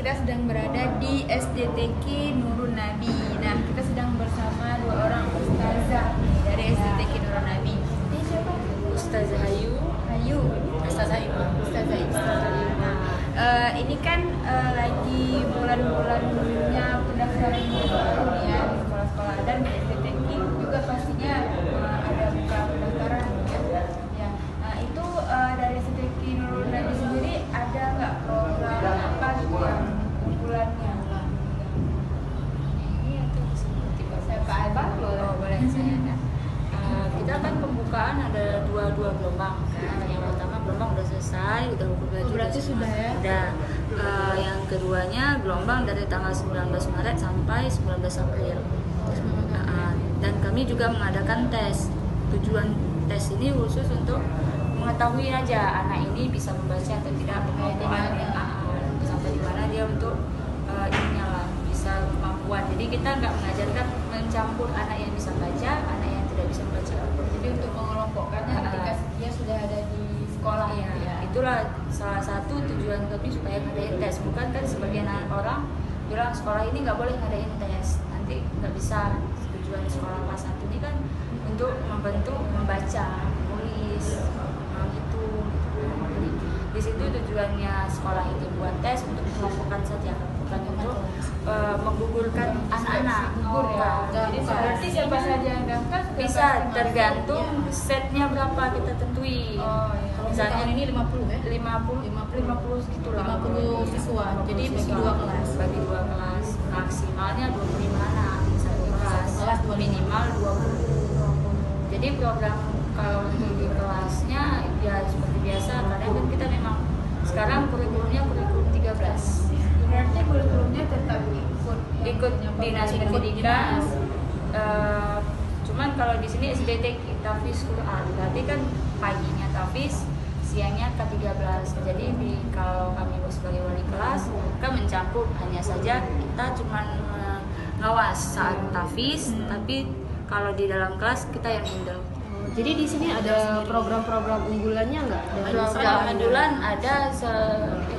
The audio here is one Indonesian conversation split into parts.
kita sedang berada di SDTK Nurun Nabi. Nah, kita sedang bersama dua orang ustazah dari SDTK Nurun Nabi. Ini siapa? Ustazah Hayu. Ustazah Ima. Ustazah Ima. Ini kan lagi bulan-bulannya pendaftaran baru nih ya di sekolah-sekolah, dan di SDTK juga pastinya ada buka pendaftaran ya. Nah, itu dari SDTK Nurun Nabi sendiri ada nggak program apa gitu yang unggulannya? Ini atau tiba Siapa Alba? Boleh saya kan? Kita kan pembukaan ada dua gelombang kan. Yang pertama gelombang udah selesai, udah hukum baju. Berarti sudah ya? Udah. Yang keduanya gelombang dari tanggal 19 Maret sampai 19 April. Dan kami juga mengadakan tes. Tujuan tes ini khusus untuk mengetahui aja anak ini bisa membaca atau tidak, pengelompokannya sampai di mana dia untuk ininya lah, bisa kemampuan. Jadi kita nggak mengajarkan mencampur anak yang bisa baca, anak yang tidak bisa membaca. Jadi untuk mengelompokkannya ketika dia sudah ada di sekolah ya. Itulah salah satu tujuan kami supaya ngadain tes. Bukan kan sebagian orang bilang sekolah ini nggak boleh ngadain tes, nanti nggak bisa. Tujuan sekolah kelas 1 ini kan untuk membentuk membaca, menulis, gitu. Jadi di situ tujuannya sekolah ini buat tes untuk mengelompokkan saja, bukan untuk menggugurkan anak-anak. Jadi berarti siapa saja yang daftar Bisa tergantung setnya berapa kita tentuin. Misalnya ini 50 ya? 50 segitulah. 50 siswa. Jadi bagi 2 kelas. Bagi 2 kelas. Maksimalnya 25 anak di satu kelas. Kelas 25. Minimal 20. Jadi program kalau untuk di kelasnya ya seperti biasa, karena kan kita memang sekarang kurikulumnya kurikulum 13. Berarti kurikulumnya tetap Ikut dinas pendidikan. Cuman kalau di sini SDTK Tahfiz Quran, berarti kan paginya tahfiz, siangnya K13. Jadi kalau kami sebagai wali kelas kan mencakup, hanya saja kita cuman ngawas saat tahfiz, tapi kalau di dalam kelas kita yang handle. Jadi di sini ada program-program unggulannya nggak? Program unggulan ada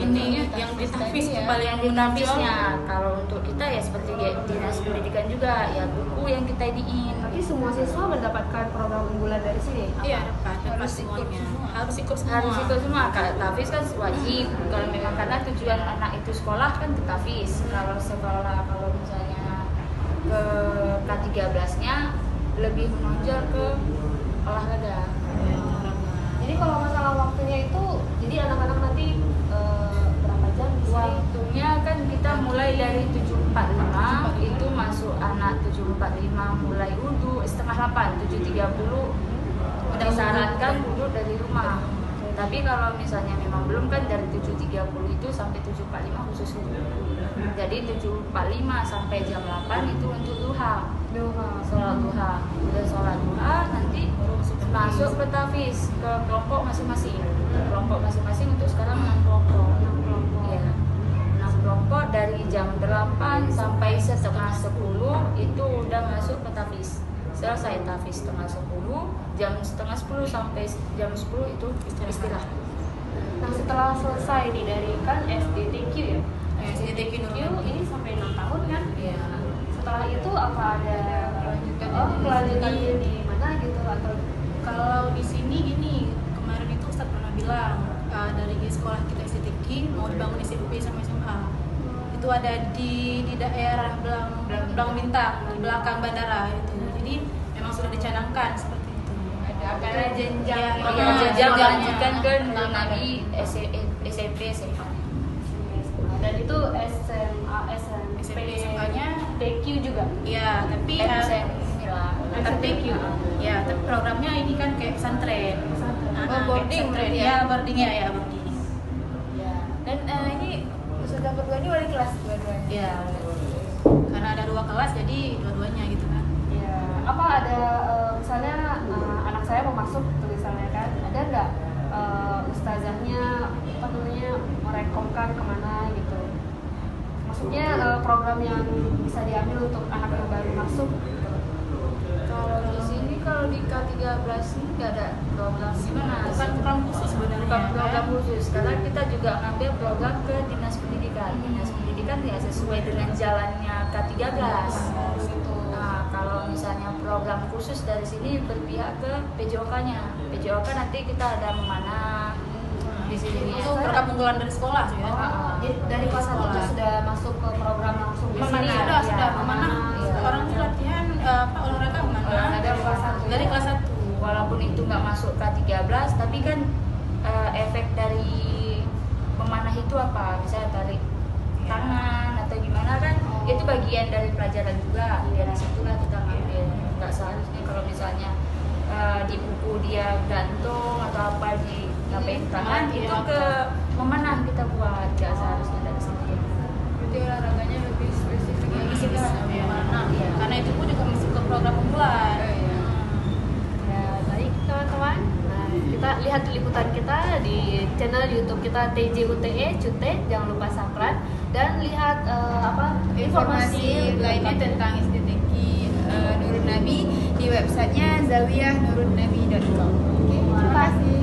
Ini yang di tahfiz paling yang di tahfiznya. Kalau untuk kita ya seperti dinas pendidikan juga, ya buku yang kita iniin. Tapi semua siswa mendapatkan program unggulan dari sini? Iya, dapat semuanya. Harus ikut semua. Harus ikut semua. Kalau tahfiz kan wajib. Kalau memang karena tujuan anak itu sekolah kan ke tahfiz. Kalau sekolah, kalau misalnya ke K13-nya lebih menonjol ke olahraga. Jadi kalau masalah waktunya itu, jadi anak-anak nanti berapa jam di sini? Waktunya kan kita mulai dari 7.45 itu masuk anak 7.45 mulai wudhu, setengah 8, 7.30 disarankan wudhu dari rumah. Tapi kalau misalnya memang belum kan dari 7.30 itu sampai 7.45 khusus wudhu. Jadi 7.45 sampai jam 8 itu untuk duha. Sholat duha. Udah sholat duha nanti masuk ke tahfiz, ke kelompok masing-masing. Kelompok masing-masing untuk sekarang 6 kelompok. Iya. 6 kelompok dari jam 8 sampai setengah 10 itu udah masuk ke tahfiz. Selesai tahfiz setengah 10, jam setengah 10 sampai jam 10 itu istirahat. Nah setelah selesai nih dari kan SDTQ ya? SDTQ ini sampai 6 tahun kan? Iya. Setelah itu apa ada kelanjutan di mana gitu atau? Kalau di sini gini, kemarin itu Ustadz pernah bilang dari sekolah kita SDTQ mau dibangun SMP sama SMA. Itu ada di daerah Belang Bintang, di belakang bandara itu. Jadi memang sudah dicanangkan seperti itu. Ada jenjang. Jenjang dilanjutkan ke Nurul Nabi SMP SMA. Dan itu SMA, SMP, SMK-nya TQ juga? Iya, tapi tetap TQ. Ya, tapi programnya ini kan kayak pesantren. Boarding berarti ya? Ya, boardingnya ya, boarding. Ya. Dan ini ustazah berdua ini wali kelas dua-duanya. Ya, karena ada 2 kelas jadi dua-duanya gitu kan. Ya. Apa ada misalnya anak saya mau masuk tulisannya kan? Ada nggak ustazahnya apa namanya merekomkan kemana gitu? Maksudnya program yang bisa diambil untuk anak yang baru masuk. Kalau di sini kalau di K13 ini nggak ada program gimana? Bukan program khusus sebenarnya. Bukan program khusus, karena kita juga ngambil program ke dinas pendidikan. pendidikan. Dinas pendidikan ya sesuai dengan jalannya K13. Nah, kalau misalnya program khusus dari sini berpihak ke PJOK-nya. PJOK nanti kita ada memanah di sini. Itu program unggulan dari sekolah sih ya. Jadi dari kelas 1 tuh sudah masuk ke program langsung di sini ya? Sudah Iya. memanah. Iya. Orang tuh latihan olahraga memanah Olahraga kelas 1 dari kelas 1. Walaupun itu nggak masuk K13, tapi kan efek dari memanah itu apa? Bisa tarik tangan atau gimana kan? Itu bagian dari pelajaran juga. Dari situlah kita ngambil. Nggak seharusnya kalau misalnya di buku dia gantung atau apa di ngapain tangan itu ke memanah kita buat. Nggak seharusnya dari situ. Berarti olahraganya lebih spesifik Lebih lagi spesifik kan? memanah. Iya. Karena itu pun juga masuk ke program unggulan. Iya. Ya, baik teman-teman. Nah, kita lihat liputan kita di channel YouTube kita TJUTE Cute, jangan lupa subscribe dan lihat Informasi lainnya tentang STTK Nurun Nabi di websitenya zawiyahnurunnabi.com. Oke, terima kasih.